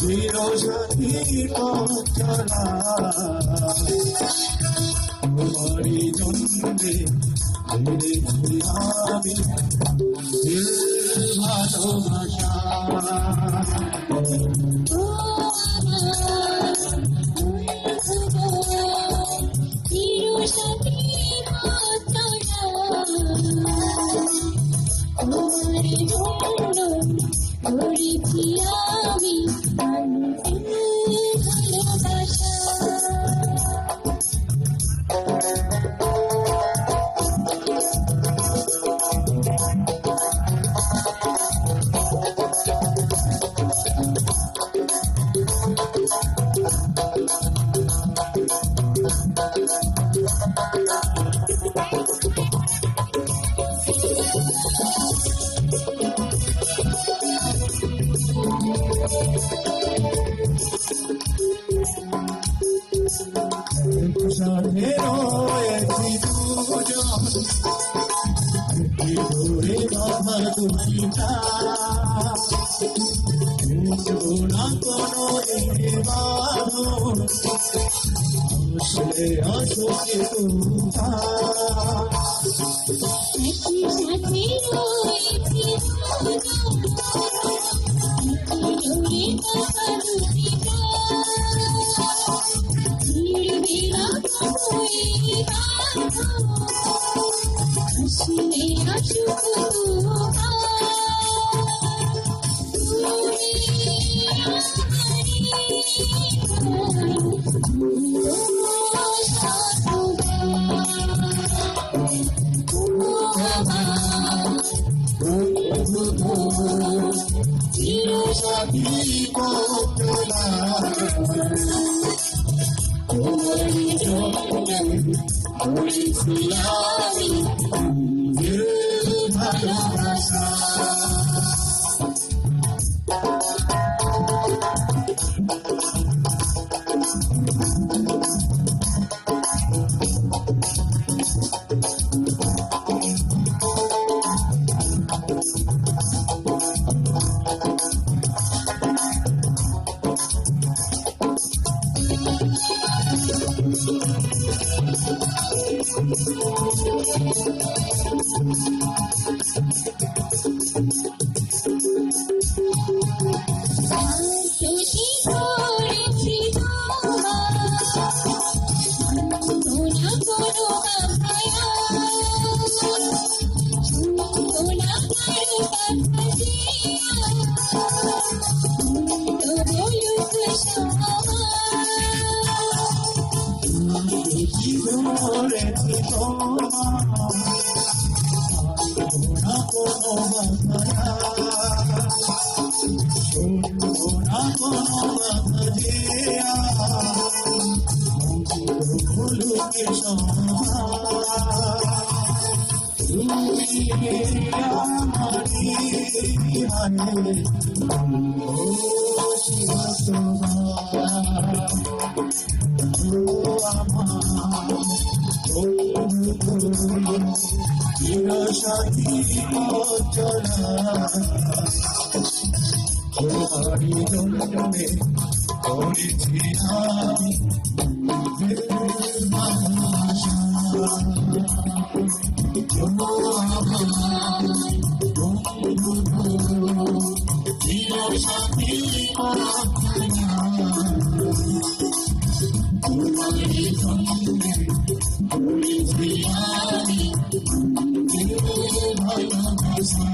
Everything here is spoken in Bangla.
চিরসাথী পথচলা তোমারই জন্যে পেয়েছি আমি ভালোবাসা। করেছি আমি ভালোবাসা। সাথে রয়েছি দুজন ধরে বাবা দুটিটা বুঝবো না কোনো বাঁধন আসলে আসলে তোমরা একই সাথে রয়েছি ধরে বাবা দুটিটা আসলে আসুক চিরসাথী পথচলা তোমারই জন্যে করেছি আমি ভালোবাসা। ধরেছি না কোনো বাধা শুনবো না কোনো বাধা দিয়া ভুলুকে চিরসাথী পথচলা তোমারই জন্যে করেছি আমি ভালোবাসা। চিরসাথী পথচলা তোমারই জন্যে করেছি আমি ভালোবাসা।